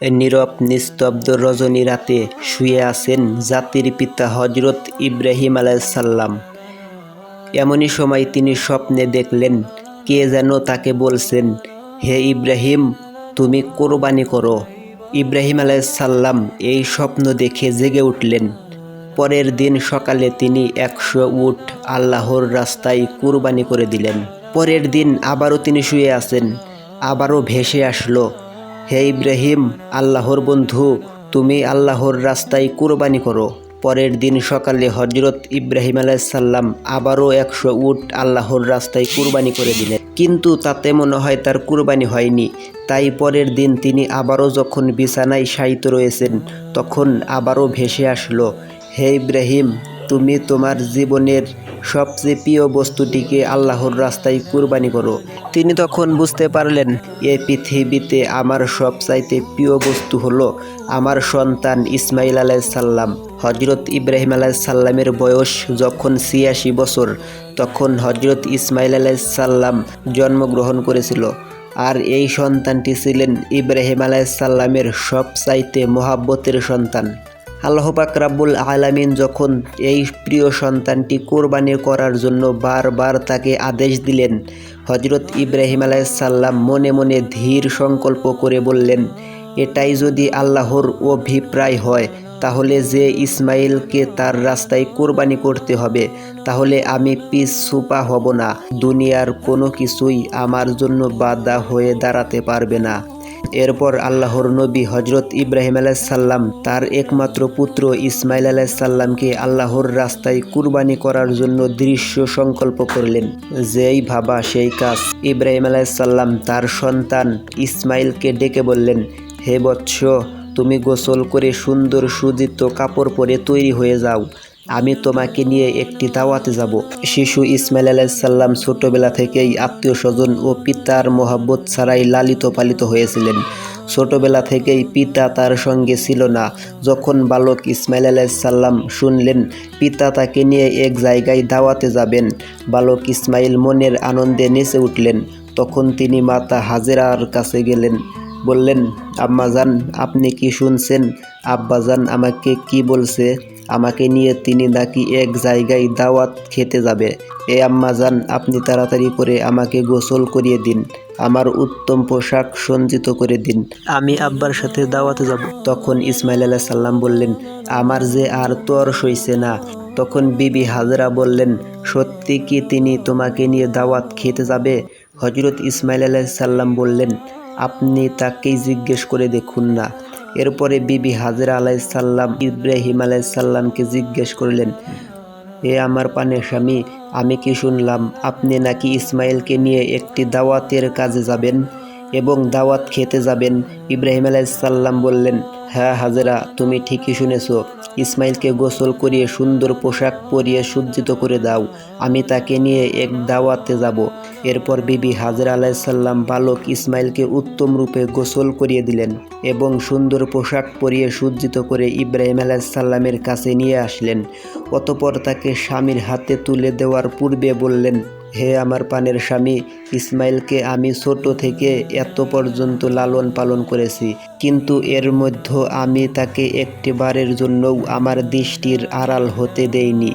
নীরব নিস্তব্ধ রজনী রাতে শুয়ে আছেন জাতির পিতা হজরত ইব্রাহিম আলাইসাল্লাম। এমনই সময় তিনি স্বপ্নে দেখলেন কে যেন তাকে বলছেন, হে ইব্রাহিম, তুমি কোরবানি করো। ইব্রাহিম আলাইসাল্লাম এই স্বপ্ন দেখে জেগে উঠলেন। পরের দিন সকালে তিনি 100 উট আল্লাহর রাস্তায় কুরবানি করে দিলেন। পরের দিন আবারও তিনি শুয়ে আছেন, আবারও ভেসে আসলো, হে ইব্রাহিম, আল্লাহর বন্ধু, তুমি আল্লাহর রাস্তায় কুরবানি করো। পরের দিন সকালে হজরত ইব্রাহিম আলাইসাল্লাম আবারও 100 উট আল্লাহর রাস্তায় কুরবানি করে দিলেন, কিন্তু তাতে মনে হয় তার কুরবানি হয়নি। তাই পরের দিন তিনি আবারও যখন বিছানায় শায়িত রয়েছেন, তখন আবারও ভেসে আসলো, হে ইব্রাহিম, তুমি তোমার জীবনের সবচেয়ে প্রিয় বস্তুটিকে আল্লাহর রাস্তায় কুরবানি করো। তিনি তখন বুঝতে পারলেন, এই পৃথিবীতে আমার সবচাইতে প্রিয় বস্তু হলো আমার সন্তান ইসমাইল আলাইসাল্লাম। হজরত ইব্রাহিম আলাইসাল্লামের বয়স যখন 86 বছর, তখন হজরত ইসমাইল আলাইসাল্লাম জন্মগ্রহণ করেছিল। আর এই সন্তানটি ছিলেন ইব্রাহিম আলাইসাল্লামের সবচাইতে মহাব্বতের সন্তান। আল্লাহ পাক রাব্বুল আলামিন যখন এই প্রিয় সন্তানটি কোরবানি করার জন্য বারবার তাকে আদেশ দিলেন, হজরত ইব্রাহিম আলাইসাল্লাম মনে মনে ধীর সংকল্প করে বললেন, এটাই যদি আল্লাহর অভিপ্রায় হয়, তাহলে যে ইসমাইলকে তার রাস্তায় কোরবানি করতে হবে, তাহলে আমি পিছপা হব না। দুনিয়ার কোনো কিছুই আমার জন্য বাধা হয়ে দাঁড়াতে পারবে না। এরপর আল্লাহর নবী হজরত ইব্রাহিম আলাইসাল্লাম তার একমাত্র পুত্র ইসমাইল আলাইসাল্লামকে আল্লাহর রাস্তায় কুরবানি করার জন্য দৃঢ় সংকল্প করলেন। যেই ভাবা সেই কাজ। ইব্রাহিম আলাইসাল্লাম তার সন্তান ইসমাইলকে ডেকে বললেন, হে বৎস, তুমি গোসল করে সুন্দর সুজিত কাপড় পরে তৈরি হয়ে যাও, আমি তোমাকে নিয়ে একটি দাওয়াতে যাব। শিশু ইসমাইল আলাইসাল্লাম ছোটবেলা থেকেই আত্মীয় স্বজন ও পিতার মহব্বত ছাড়াই লালিত পালিত হয়েছিলেন। ছোটবেলা থেকেই পিতা তার সঙ্গে ছিল না। যখন বালক ইসমাইল আলাইসাল্লাম শুনলেন পিতা তাকে নিয়ে এক জায়গায় দাওয়াতে যাবেন, বালক ইসমাইল মনের আনন্দে নেচে উঠলেন। তখন তিনি মাতা হাজেরার কাছে গেলেন, বললেন, আম্মাজান, আপনি কি শুনছেন? আব্বাজান আমাকে কি বলছে? আমাকে নিয়ে তিনি নাকি এক জায়গায় দাওয়াত খেতে যাবে। এ আম্মাজান, আপনি তাড়াতাড়ি করে আমাকে গোসল করিয়ে দিন, আমার উত্তম পোশাক সজ্জিত করে দিন, আমি আব্বার সাথে দাওয়াতে যাব। তখন ইসমাইল আলাইসাল্লাম বললেন, আমার যে আর তর সইছে না। তখন বিবি হাজেরা বললেন, সত্যি কি তিনি তোমাকে নিয়ে দাওয়াত খেতে যাবে? হজরত ইসমাইল আলাইসাল্লাম বললেন, আপনি তাকেই জিজ্ঞেস করে দেখুন না। এরপরে বিবি হাজেরা আলাইসাল্লাম ইব্রাহিম আলাইসাল্লামকে জিজ্ঞেস করলেন, হে আমার পানের স্বামী, আমি কি শুনলাম আপনি নাকি ইসমাইলকে নিয়ে একটি দাওয়াতের কাজে যাবেন এবং দাওয়াত খেতে যাবেন? ইব্রাহিম আলাইসাল্লাম বললেন, হ্যাঁ হাজেরা, তুমি ঠিকই শুনেছ। ইসমাইলকে গোসল করিয়ে সুন্দর পোশাক পরিয়ে সজ্জিত করে দাও, আমি তাকে নিয়ে এক দাওয়াতে যাব। এরপর বিবি হাজেরা আলাইসাল্লাম বালক ইসমাইলকে উত্তম রূপে গোসল করিয়ে দিলেন এবং সুন্দর পোশাক পরিয়ে সজ্জিত করে ইব্রাহিম আলাইসাল্লামের কাছে নিয়ে আসলেন। অতঃপর তাকে স্বামীর হাতে তুলে দেওয়ার পূর্বে বললেন, হে আমার পানের স্বামী, ইসমাইলকে আমি ছোট থেকে এত পর্যন্ত লালন পালন করেছি, কিন্তু এর মধ্যে আমি তাকে একটিবারের জন্যও আমার দৃষ্টির আড়াল হতে দেইনি।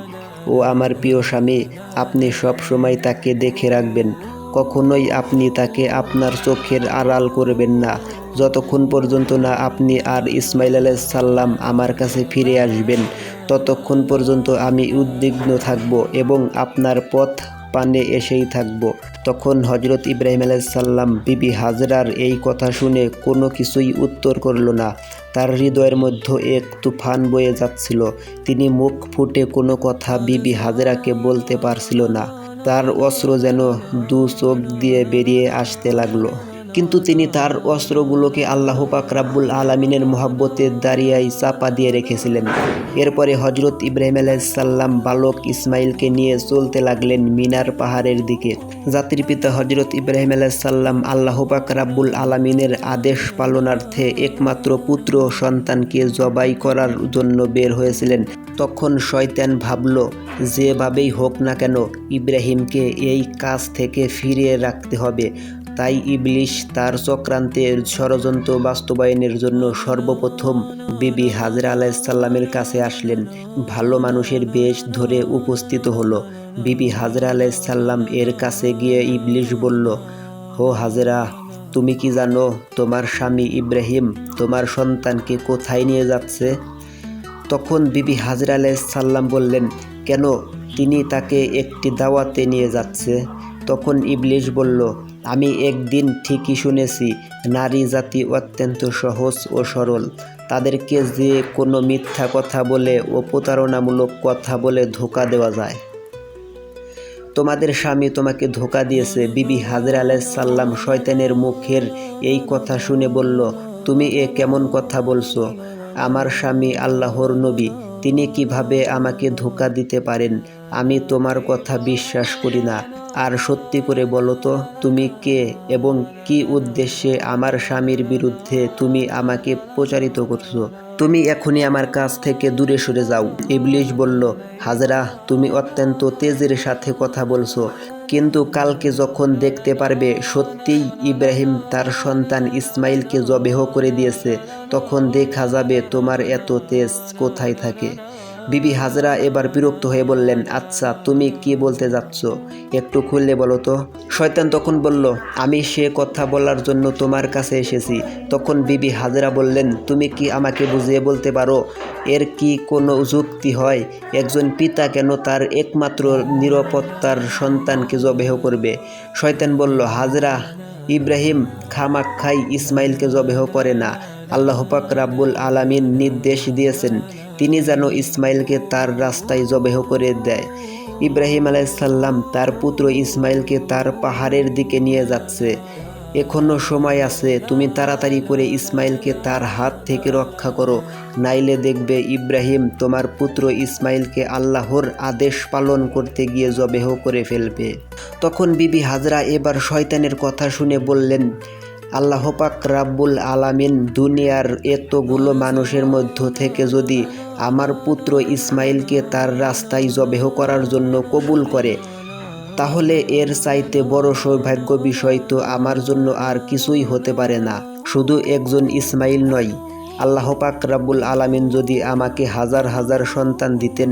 ও আমার প্রিয় স্বামী, আপনি সব সময় তাকে দেখে রাখবেন, কখনোই আপনি তাকে আপনার চোখের আড়াল করবেন না, যতক্ষণ পর্যন্ত না আপনি আর ইসমাইল আলাইসাল্লাম আমার কাছে ফিরে আসবেন। ততক্ষণ পর্যন্ত আমি উদ্বিগ্ন থাকব এবং আপনার পথ পানে এসেই থাকব। তখন হজরত ইব্রাহিম আলাইসাল্লাম বিবি হাজরার এই কথা শুনে কোনো কিছুই উত্তর করল না। তার হৃদয়ের মধ্যে এক তুফান বয়ে যাচ্ছিল। তিনি মুখ ফুটে কোনো কথা বিবি হাজরাকে বলতে পারছিল না। তার অশ্রু যেন দু চোখ দিয়ে বেরিয়ে আসতে লাগলো। কিন্তু তিনি তার অস্ত্রগুলোকে আল্লাহ পাক রাব্বুল আলামিনের মহব্বতের দাঁড়িয়ায় চাপা দিয়ে রেখেছিলেন। এরপরে হজরত ইব্রাহিম আলাইসাল্লাম বালক ইসমাইলকে নিয়ে চলতে লাগলেন মিনার পাহাড়ের দিকে। জাতির পিতা হজরত ইব্রাহিম আলাইসাল্লাম আল্লাহ পাক রাব্বুল আলামিনের আদেশ পালনার্থে একমাত্র পুত্র সন্তানকে জবাই করার জন্য বের হয়েছিলেন। তখন শয়তান ভাবল, যেভাবেই হোক না কেন ইব্রাহিমকে এই কাজ থেকে ফিরিয়ে রাখতে হবে। তাই ইবলিশ তার চক্রান্তের ষড়যন্ত্র বাস্তবায়নের জন্য সর্বপ্রথম বিবি হাজরা আলাইসাল্লামের কাছে আসলেন। ভালো মানুষের বেশ ধরে উপস্থিত হলো। বিবি হাজরা আলাইসাল্লাম এর কাছে গিয়ে ইবলিশ বলল, হো হাজরা, তুমি কি জানো তোমার স্বামী ইব্রাহিম তোমার সন্তানকে কোথায় নিয়ে যাচ্ছে? তখন বিবি হাজরা আলাইসাল্লাম বললেন, কেন, তিনি তাকে একটি দাওয়াতে নিয়ে যাচ্ছে। তখন ইবলিশ বলল, আমি একদিন ঠিকই শুনেছি নারী জাতি অত্যন্ত সহজ ও সরল। তাদেরকে যে কোনো মিথ্যা কথা বলে ও প্রতারণামূলক কথা বলে ধোঁকা দেওয়া যায়। তোমাদের স্বামী তোমাকে ধোঁকা দিয়েছে। বিবি হাজরা আলাইসাল্লাম শয়তানের মুখের এই কথা শুনে বলল, তুমি এ কেমন কথা বলছো? আমার স্বামী আল্লাহর নবী, তিনি কিভাবে আমাকে ধোঁকা দিতে পারেন? আমি তোমার কথা বিশ্বাস করি না। আর সত্যি করে বলো তো, তুমি কে এবং কি উদ্দেশ্যে আমার স্বামীর বিরুদ্ধে তুমি আমাকে প্রচারিত করছো? তুমি এখনই আমার কাছ থেকে দূরে সরে যাও। ইবলিশ বলল, হাজরা, তুমি অত্যন্ত তেজের সাথে কথা বলছো, কিন্তু কালকে যখন দেখতে পারবে সত্যিই ইব্রাহিম তার সন্তান ইসমাইলকে জবেহ করে দিয়েছে, তখন দেখা যাবে তোমার এত তেজ কোথায় থাকে। বিবি হাজরা এবার বিরক্ত হয়ে বললেন, আচ্ছা, তুমি কি বলতে যাচ্ছ? একটু খুললে বলো তো। শয়তান তখন বলল, আমি সে কথা বলার জন্য তোমার কাছে এসেছি। তখন বিবি হাজরা বললেন, তুমি কি আমাকে বুঝিয়ে বলতে পারো এর কি কোনো যুক্তি হয়? একজন পিতা কেন তার একমাত্র নিরাপত্তার সন্তানকে জবেহ করবে? শয়তান বলল, হাজরা, ইব্রাহিম খামাক্ষাই ইসমাইলকে জবেহ করে না। আল্লাহ পাক রাব্বুল আলামিন নির্দেশ দিয়েছেন তিনি যেন ইসমাইলকে তার রাস্তায় জবেহ করে দেয়। ইব্রাহিম আলাইসাল্লাম তার পুত্র ইসমাইলকে তার পাহাড়ের দিকে নিয়ে যাচ্ছে। এখনো সময় আছে, তুমি তাড়াতাড়ি করে ইসমাইলকে তার হাত থেকে রক্ষা করো, নাইলে দেখবে ইব্রাহিম তোমার পুত্র ইসমাইলকে আল্লাহর আদেশ পালন করতে গিয়ে জবেহ করে ফেলবে। তখন বিবি হাজরা এবার শয়তানের কথা শুনে বললেন, আল্লাহ পাক রাব্বুল আলামিন দুনিয়ার এতগুলো মানুষের মধ্য থেকে যদি আমার পুত্র ইসমাইলকে তার রাস্তায় জবেহ করার জন্য কবুল করে, তাহলে এর চাইতে বড় সৌভাগ্য বিষয় তো আমার জন্য আর কিছুই হতে পারে না। শুধু একজন ইসমাইল নয়, আল্লাহ পাক রাব্বুল আলামিন যদি আমাকে হাজার হাজার সন্তান দিতেন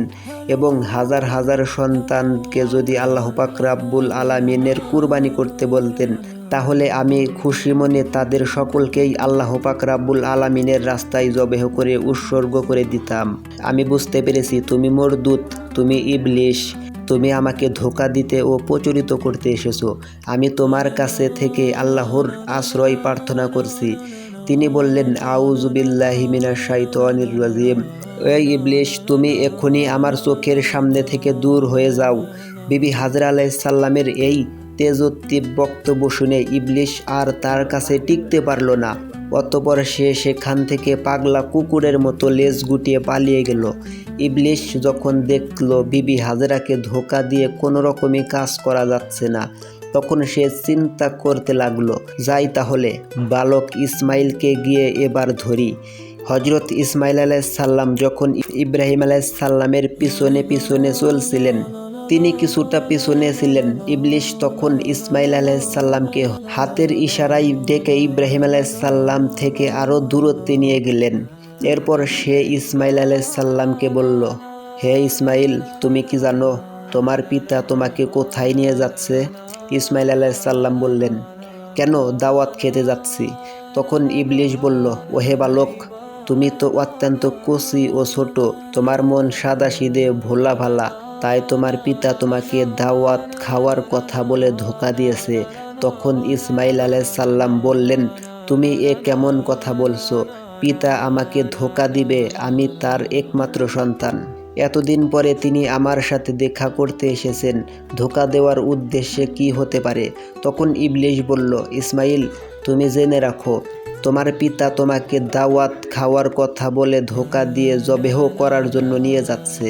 এবং হাজার হাজার সন্তানকে যদি আল্লাহ পাক রাব্বুল আলামিনের কুরবানি করতে বলতেন, তাহলে আমি খুশি মনে তাদের সকলকেই আল্লাহ পাক রাব্বুল আলামিনের রাস্তায় জবেহ করে উৎসর্গ করে দিতাম। আমি বুঝতে পেরেছি তুমি মরদূত, তুমি ইবলিশ, তুমি আমাকে ধোঁকা দিতে ও প্রচলিত করতে এসেছো। আমি তোমার কাছে থেকে আল্লাহর আশ্রয় প্রার্থনা করছি। তিনি বললেন, আউযু বিল্লাহি মিনাশ শাইতানির রাজিম। এই ইবলিশ, তুমি এখনই আমার চোখের সামনে থেকে দূর হয়ে যাও। বিবি হাজরা আলাইসাল্লামের এই তেজোত্তীপ বক্তব্য শুনে ইবলিশ আর তার কাছে টিকতে পারল না। অতঃপর সে সেখান থেকে পাগলা কুকুরের মতো লেজ গুটিয়ে পালিয়ে গেল। ইবলিশ যখন দেখল বিবি হাজরাকে ধোঁকা দিয়ে কোনো রকমই কাজ করা যাচ্ছে না, তখন সে চিন্তা করতে লাগলো, যাই তাহলে বালক ইসমাইলকে গিয়ে এবার ধরি। হজরত ইসমাইল আলাইসাল্লাম যখন ইব্রাহিম আলাইসাল্লামের পিছনে পিছনে চলছিলেন, তিনি কিছুটা পিছনে ছিলেন। ইবলিশ তখন ইসমাইল আলাইসাল্লামকে হাতের ইশারায় ডেকে ইব্রাহিম আলাইসাল্লাম থেকে আরও দূরত্বে নিয়ে গেলেন। এরপর সে ইসমাইল আলাইসাল্লামকে বলল, হে ইসমাইল, তুমি কি জানো তোমার পিতা তোমাকে কোথায় নিয়ে যাচ্ছে? ইসমাইল আলাইসাল্লাম বললেন, কেন, দাওয়াত খেতে যাচ্ছি। তখন ইবলিশ বলল, ওহে বালক, তুমি তো অত্যন্ত কচি ও ছোট, তোমার মন সাদাসিধে ভোলা ভালা, তাই তোমার পিতা তোমাকে দাওয়াত খাওয়ার কথা বলে ধোঁকা দিয়েছে। তখন ইসমাইল আলাইসাল্লাম বললেন, তুমি এ কেমন কথা বলছো? পিতা আমাকে ধোঁকা দিবে? আমি তার একমাত্র সন্তান। এতদিন পরে তিনি আমার সাথে দেখা করতে এসেছেন, ধোঁকা দেওয়ার উদ্দেশ্যে কি হতে পারে? তখন ইবলিশ বলল, ইসমাইল, তুমি জেনে রাখো, তোমার পিতা তোমাকে দাওয়াত খাওয়ার কথা বলে ধোঁকা দিয়ে জবেহ করার জন্য নিয়ে যাচ্ছে।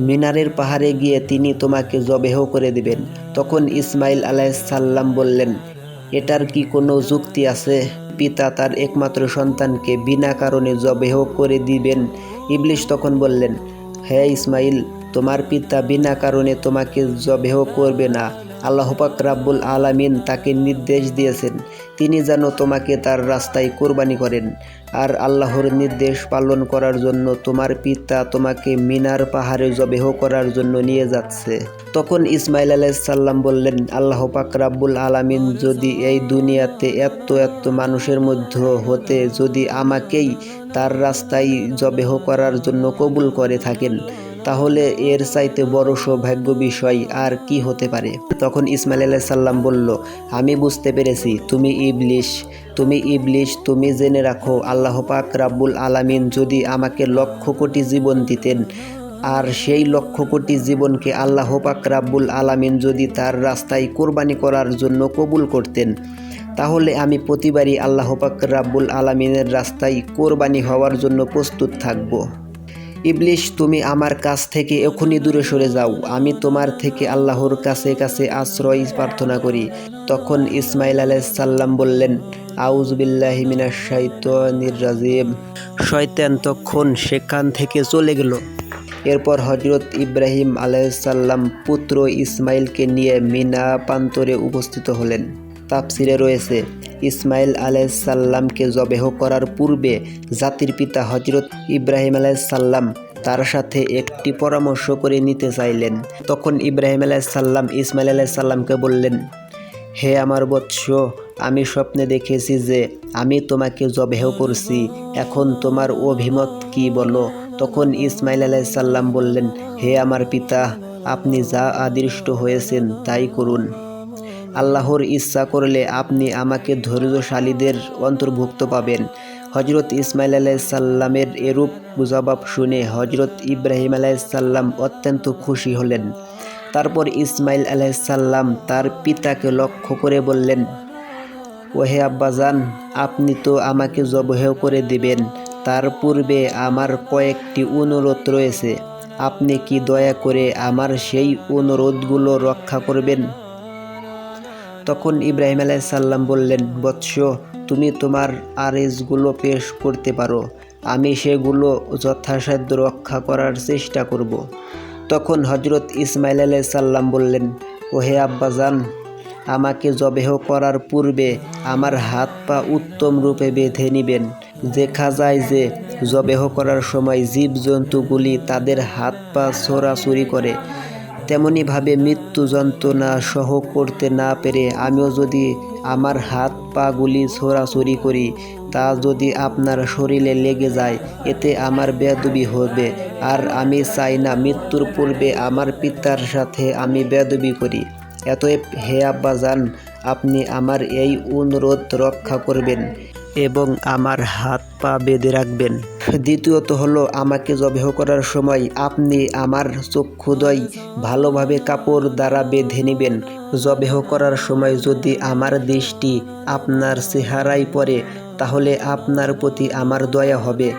মিনারের পাহাড়ে গিয়ে তিনি তোমাকে জবেহ করে দিবেন। তখন ইসমাইল আলাইসাল্লাম বললেন, এটার কি কোনো যুক্তি আছে? পিতা তার একমাত্র সন্তানকে বিনা কারণে জবেহ করে দিবেন? ইবলিশ তখন বললেন, হে ইসমাইল, তোমার পিতা বিনা কারণে তোমাকে জবেহ করবে না। আল্লাহ পাক রাব্বুল আলামিন তাকে নির্দেশ দিয়েছেন তিনি যেন তোমাকে তার রাস্তায় কোরবানি করেন। আর আল্লাহর নির্দেশ পালন করার জন্য তোমার পিতা তোমাকে মিনার পাহাড়ে জবেহ করার জন্য নিয়ে যাচ্ছে। তখন ইসমাইল আলাইহিস সালাম বললেন, আল্লাহ পাক রাব্বুল আলামিন যদি এই দুনিয়াতে এত মানুষের মধ্যে হতে যদি আমাকেই তার রাস্তায় জবেহ করার জন্য কবুল করে থাকেন, তাহলে এর চাইতে বড় সৌভাগ্য বিষয় আর কি হতে পারে। তখন ইসমাইল আলাইহিস সালাম বলল, আমি বুঝতে পেরেছি তুমি ইবলিশ। তুমি জেনে রাখো আল্লাহ পাক রাব্বুল আলামিন যদি আমাকে লক্ষ কোটি জীবন দিতেন, আর সেই লক্ষ কোটি জীবনকে আল্লাহ পাক রাব্বুল আলামিন যদি তার রাস্তায় কোরবানি করার জন্য কবুল করতেন, তাহলে আমি প্রতিবারই আল্লাহ পাক রাব্বুল আলামিনের রাস্তায় কোরবানি হওয়ার জন্য প্রস্তুত থাকব। ইবলিশ, তুমি আমার কাছ থেকে এখনই দূরে সরে যাও, আমি তোমার থেকে আল্লাহর কাছে আশ্রয় প্রার্থনা করি। তখন ইসমাইল আলাইহিস সালাম বললেন, আউযু বিল্লাহি মিনাশ শাইতানির রাজিম। শয়তান তখন সেখান থেকে চলে গেল। এরপর হযরত ইব্রাহিম আলাইহিস সালাম পুত্র ইসমাইলকে নিয়ে মিনা প্রান্তরে উপস্থিত হলেন। তাফসিরে রয়েছে, ইসমাইল আলাইহিস সালামকে জবেহ করার পূর্বে জাতির পিতা হযরত ইব্রাহিম আলাইহিস সালাম তার সাথে একটি পরামর্শ করে নিতে চাইলেন। তখন ইব্রাহিম আলাইহিস সালাম ইসমাইল আলাইহিস সালামকে বললেন, হে আমার বৎস, আমি স্বপ্নে দেখেছি যে আমি তোমাকে জবেহ করছি, এখন তোমার অভিমত কি বলো। তখন ইসমাইল আলাইহিস সালাম বললেন, হে আমার পিতা, আপনি যা আদিষ্ট হয়েছেন তাই করুন। আল্লাহর ইচ্ছা করলে আপনি আমাকে ধৈর্যশালীদের অন্তর্ভুক্ত পাবেন। হযরত ইসমাইল আলাইহিস সালামের এরূপ জবাব শুনে হযরত ইব্রাহিম আলাইহিস সালাম অত্যন্ত খুশি হলেন। তারপর ইসমাইল আলাইহিস সালাম তার পিতাকে লক্ষ্য করে বললেন, ওহে আব্বাজান, আপনি তো আমাকে জবেহ করে দিবেন, তার পূর্বে আমার কয়েকটি অনুরোধ রয়েছে, আপনি কি দয়া করে আমার সেই অনুরোধগুলো রক্ষা করবেন। তখন ইব্রাহিম আলাইহিস সালাম বললেন, বৎস, তুমি তোমার আরজগুলো পেশ করতে পারো, আমি সেগুলো যথাসাধ্য রক্ষা করার চেষ্টা করব। তখন হযরত ইসমাইল আলাইহিস সালাম বললেন, ওহে আব্বাজান, আমাকে জবেহ করার পূর্বে আমার হাত পা উত্তম রূপে বেঁধে নেবেন। দেখা যায় যে জবেহ করার সময় জীবজন্তুগুলি তাদের হাত পা ছোড়াছুড়ি করে, তেমনিভাবে মৃত্যু যন্ত্রণা সহ করতে না পেরে আমিও যদি আমার হাত পাগুলি ছোড়াছুড়ি করি, তা যদি আপনার শরীরে লেগে যায়, এতে আমার বেয়াদবি হবে, আর আমি চাই না মৃত্যুর পূর্বে আমার পিতার সাথে আমি বেয়াদবি করি। অতএব হে আব্বাজান, আপনি আমার এই অনুরোধ রক্ষা করবেন এবং আমার হাত পা বেঁধে রাখবেন। দ্বিতীয়ত হলো, আমাকে জবেহ করার সময় আপনি আমার চক্ষুদ্বয় ভালোভাবে কাপড় দ্বারা বেঁধে নেবেন। জবেহ করার সময় যদি আমার দৃষ্টি আপনার চেহারায় পড়ে, তাহলে আপনার প্রতি আমার দয়া হবে।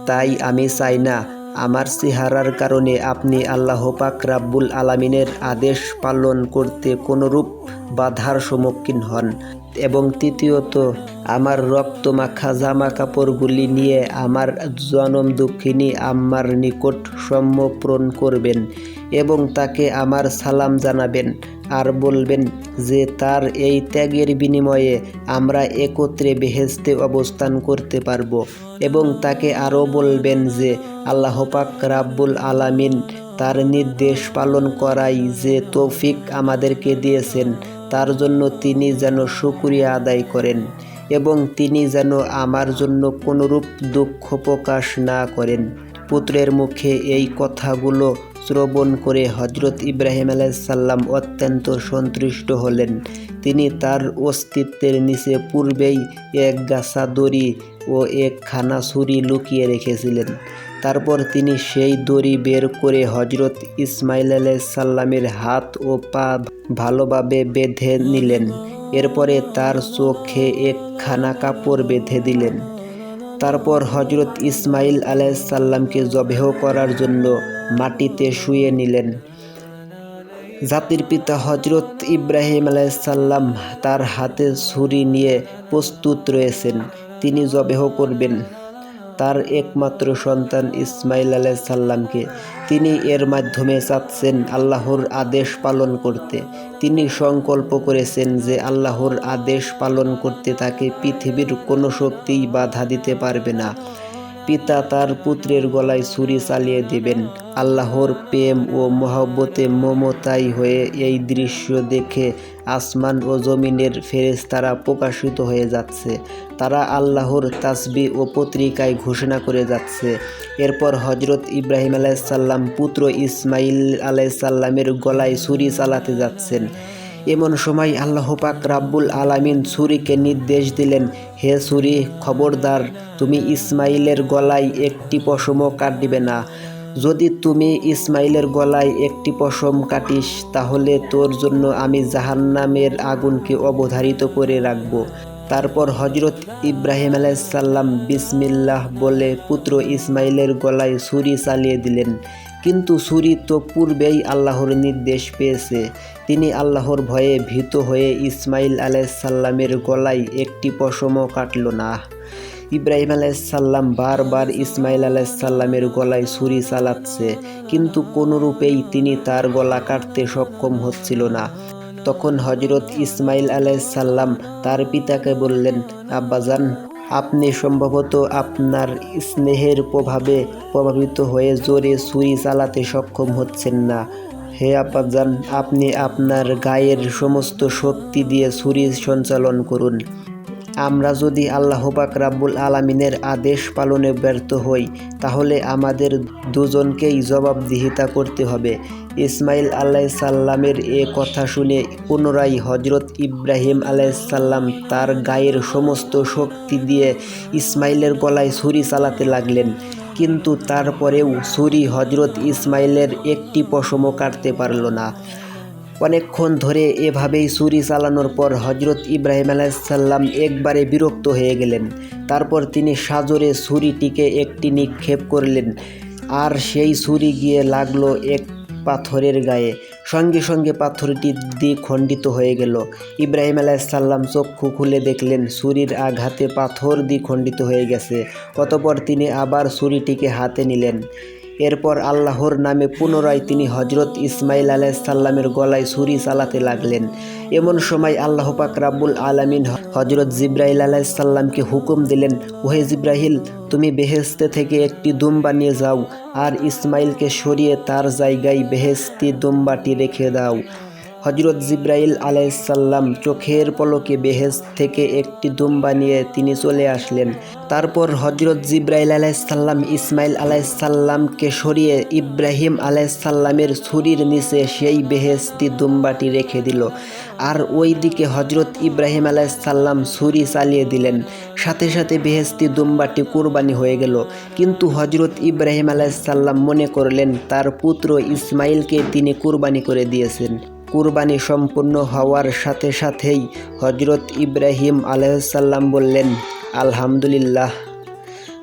তাই আমি চাই না আমার চেহারার কারণে আপনি আল্লাহ পাক রাব্বুল আলামিনের আদেশ পালন করতে কোনরূপ বাধার সম্মুখীন হন। এবং তৃতীয়ত, আমার রক্তমাখা জামা কাপড়গুলি নিয়ে আমার জনম দুঃখিনী আম্মার নিকট সমর্পণ করবেন এবং তাকে আমার সালাম জানাবেন, আর বলবেন যে তার এই ত্যাগের বিনিময়ে আমরা একত্রে বেহেশতে অবস্থান করতে পারব। এবং তাকে আরও বলবেন যে আল্লাহ পাক রাব্বুল আলামিন তার নির্দেশ পালন করাই যে তৌফিক আমাদেরকে দিয়েছেন, তার জন্য তিনি যেন শুকরিয়া আদায় করেন এবং তিনি যেন আমার জন্য কোনরূপ দুঃখ প্রকাশ না করেন। পুত্রের মুখে এই কথাগুলো শ্রবণ করে হযরত ইব্রাহিম আলাইহিস সালাম অত্যন্ত সন্তুষ্ট হলেন। তিনি তার অস্তিত্বের নিচে পূর্বেই এক গাছা দড়ি ও একখানা ছুরি লুকিয়ে রেখেছিলেন। তারপর তিনি সেই দড়ি বের করে হযরত ইসমাইল আলাইহিস সালামের হাত ও পা ভালোভাবে বেঁধে নিলেন। এরপরে তার চোখে একখানা কাপড় বেঁধে দিলেন। তারপর হযরত ইসমাইল আলাইহিস সালামকে জবেহ করার জন্য মাটিতে শুইয়ে নিলেন। জাতির পিতা হযরত ইব্রাহিম আলাইহিস সালাম তার হাতে ছুরি নিয়ে প্রস্তুত রয়েছেন, তিনি জবেহ করবেন। তার একমাত্র সন্তান ইসমাইল আলাইহিস সালামকে। তিনি এর মাধ্যমে চাচ্ছেন আল্লাহর আদেশ পালন করতে। তিনি সংকল্প করেছেন যে আল্লাহর আদেশ পালন করতে তাকে পৃথিবীর কোনো শক্তিই বাধা দিতে পারবে না। পিতা তার পুত্রের গলায় ছুরি চালিয়ে দেবেন। আল্লাহর প্রেম ও মহব্বতে মমতাই হয়ে এই দৃশ্য দেখে আসমান ও জমিনের ফেরেশতারা প্রকাশিত হয়ে যাচ্ছে। তারা আল্লাহর তাসবিহ ও পত্রিকায় ঘোষণা করে যাচ্ছে। এরপর হজরত ইব্রাহিম আলাইহিস সালাম পুত্র ইসমাইল আলাইহিস সালামের গলায় ছুরি চালাতে যাচ্ছেন। এমন সময় আল্লাহ পাক রাব্বুল আলামিন ছুরিকে নির্দেশ দিলেন, হে ছুরি, খবরদার, তুমি ইসমাইলের গলায় একটি পশমও কাটবে না। যদি তুমি ইসমাইলের গলায় একটি পশম কাটিস তাহলে তোর জন্য আমি জাহান্নামের আগুনকে অবধারিত করে রাখব। তারপর হজরত ইব্রাহিম আলাইহিস সালাম বিসমিল্লাহ বলে পুত্র ইসমাইলের গলায় ছুরি চালিয়ে দিলেন। কিন্তু ছুরি তো পূর্বেই আল্লাহর নির্দেশ পেয়েছে। তিনি আল্লাহর ভয়ে ভীত হয়ে ইসমাইল আলাইহিস সালামের গলায় একটি পশমও কাটল না। ইব্রাহিম আলাইহিস সালাম বারবার ইসমাইল আলাইহিস সালামের গলায় ছুরি চালাচ্ছে, কিন্তু কোনোরূপেই তিনি তার গলা কাটতে সক্ষম হচ্ছিল না। তখন হজরত ইসমাইল আলাইহিস সালাম তার পিতাকে বললেন, আব্বাজান, আপনি সম্ভবত আপনার স্নেহের প্রভাবে প্রভাবিত হয়ে জোরে ছুরি চালাতে সক্ষম হচ্ছেন না। হে আব্বাজান, আপনি আপনার গায়ের সমস্ত শক্তি দিয়ে ছুরি সঞ্চালন করুন। আমরা যদি আল্লাহ পাক রাব্বুল আলামিনের আদেশ পালনে ব্যর্থ হই তাহলে আমাদের দুজনকেই জবাবদিহিতা করতে হবে। ইসমাইল আলাইহিস সালামের এ কথা শুনে পুনরায় হজরত ইব্রাহিম আলাইহিস সালাম তার গায়ের সমস্ত শক্তি দিয়ে ইসমাইলের গলায় ছুরি চালাতে লাগলেন, কিন্তু তারপরেও ছুরি হজরত ইসমাইলের একটি পশমও কাটতে পারল না। অনেকক্ষণ ধরে এভাবেই ছুরি চালানোর পর হজরত ইব্রাহিম আলাইহিস সালাম একবারে বিরক্ত হয়ে গেলেন। তারপর তিনি সাজোরে ছুরিটিকে একটি নিক্ষেপ করলেন, আর সেই ছুরি গিয়ে লাগলো এক পাথরের গায়ে। সঙ্গে সঙ্গে পাথরটি দ্বিখণ্ডিত হয়ে গেল। ইব্রাহিম আলাইহিস সালাম চক্ষু খুলে দেখলেন ছুরির আঘাতে পাথর দ্বিখণ্ডিত হয়ে গেছে। অতঃপর তিনি আবার ছুরিটিকে হাতে নিলেন। এরপর আল্লাহর নামে পুনরায় তিনি হজরত ইসমাইল আলাইহিস সালামের গলায় ছুরি চালাতে লাগলেন। এমন সময় আল্লাহ পাক রাব্বুল আলামিন হজরত জিবরাইল আলাইহিস সালামকে হুকুম দিলেন, ওহে জিবরাইল, তুমি বেহেশতে থেকে একটি দুম্বা নিয়ে যাও আর ইসমাইলকে সরিয়ে তার জায়গায় বেহেশতি দুম্বাটি রেখে দাও। হজরত জিবরাইল আলাইহিস সালাম চোখের পলকে বেহেশত থেকে একটি দুম্বা নিয়ে তিনি চলে আসলেন। তারপর হজরত জিবরাইল আলাইহিস সালাম ইসমাইল আলাইহিস সালামকে সরিয়ে ইব্রাহিম আলাইহিস সালামের ছুরির নিচে সেই বেহেশতি দুম্বাটি রেখে দিল। আর ওই দিকে হজরত ইব্রাহিম আলাইহিস সালাম ছুরি চালিয়ে দিলেন। সাথে সাথে বেহেশতি দুম্বাটি কুরবানি হয়ে গেল। কিন্তু হজরত ইব্রাহিম আলাইহিস সালাম মনে করলেন তার পুত্র ইসমাইলকে তিনি কুরবানি করে দিয়েছেন। কুরবানি সম্পূর্ণ হওয়ার সাথে সাথেই হজরত ইব্রাহিম আলাইহিস সালাম বললেন, আলহামদুলিল্লাহ।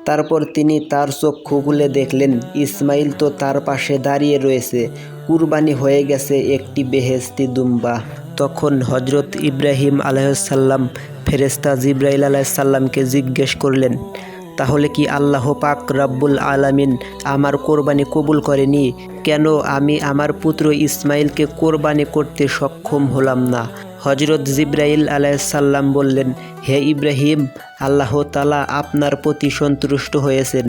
তারপর তিনি তার চক্ষু খুলে দেখলেন ইসমাইল তো তার পাশে দাঁড়িয়ে রয়েছে, কুরবানি হয়ে গেছে একটি বেহেশতি দুম্বা। তখন হজরত ইব্রাহিম আলাইহিস সালাম ফেরেশতা জিবরাইল আলাইহিস সালামকে জিজ্ঞেস করলেন, তাহলে কি আল্লাহ পাক রাব্বুল আলামিন আমার কোরবানি কবুল করেনি? কেন আমি আমার পুত্র ইসমাইলকে কোরবানি করতে সক্ষম হলাম না? হজরত জিবরাইল আলাইহিস সালাম বললেন, হে ইব্রাহিম, আল্লাহ তাআলা আপনার প্রতি সন্তুষ্ট হয়েছেন।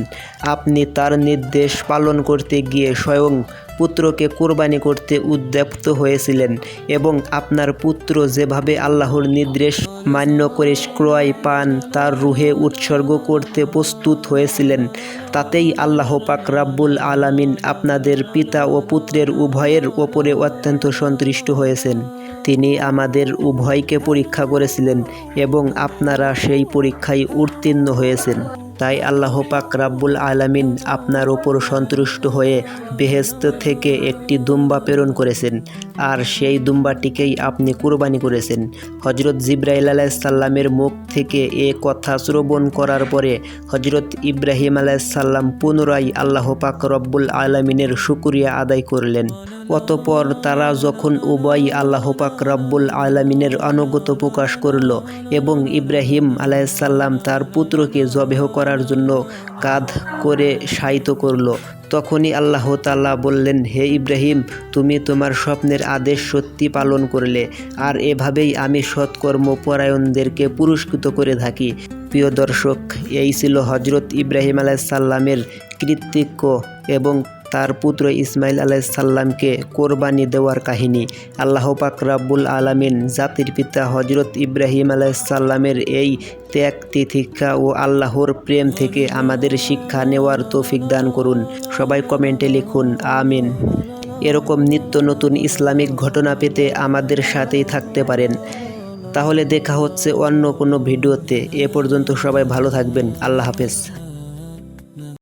আপনি তার নির্দেশ পালন করতে গিয়ে স্বয়ং পুত্রকে কোরবানি করতে উদ্যপ্ত হয়েছিলেন এবং আপনার পুত্র যেভাবে আল্লাহর নির্দেশ মান্য করে ক্রয় পান তার রুহে উৎসর্গ করতে প্রস্তুত হয়েছিলেন, তাতেই আল্লাহ পাক রাব্বুল আলামিন আপনাদের পিতা ও পুত্রের উভয়ের ওপরে অত্যন্ত সন্তুষ্ট হয়েছেন। তিনি আমাদের উভয়কে পরীক্ষা করেছিলেন এবং আপনারা সেই পরীক্ষায় উত্তীর্ণ হয়েছেন। তাই আল্লাহ পাক রাব্বুল আলামিন আপনার ওপর সন্তুষ্ট হয়ে বেহেশত থেকে একটি দুম্বা প্রেরণ করেছেন, আর সেই দুম্বাটিকেই আপনি কুরবানি করেছেন। হজরত জিবরাইল আলাইহিস সালামের মুখ থেকে এ কথা শ্রবণ করার পরে হজরত ইব্রাহিম আলাইহিস সালাম পুনরায় আল্লাহ পাক রব্বুল আলামিনের শুকরিয়া আদায় করলেন। অতঃপর তারা যখন উভয় আল্লাহ পাক রব্বুল আলামিনের আনুগত্য প্রকাশ করল এবং ইব্রাহিম আলাইহিসসালাম তার পুত্রকে জবেহ করার জন্য কাঁধ করে শায়িত করল, তখনই আল্লাহ তাআলা বললেন, হে ইব্রাহিম, তুমি তোমার স্বপ্নের আদেশ সত্যি পালন করলে, আর এভাবেই আমি সৎকর্ম পরায়ণদেরকে পুরস্কৃত করে থাকি। প্রিয় দর্শক, এই ছিল হজরত ইব্রাহিম আলাইহিসসালামের কৃতিত্ব এবং তার পুত্র ইসমাইল আলাইহিসসালামকে কোরবানি দেওয়ার কাহিনী। আল্লাহ পাক রব্বুল আলামিন জাতির পিতা হজরত ইব্রাহিম আলাইহিসসালামের এই ত্যাগ তিতিক্ষা ও আল্লাহর প্রেম থেকে আমাদের শিক্ষা নেওয়ার তৌফিক দান করুন। সবাই কমেন্টে লিখুন আমিন। এরকম নিত্য নতুন ইসলামিক ঘটনা পেতে আমাদের সাথেই থাকতে পারেন। তাহলে দেখা হচ্ছে অন্য কোনো ভিডিওতে। এ পর্যন্ত সবাই ভালো থাকবেন। আল্লাহ হাফেজ।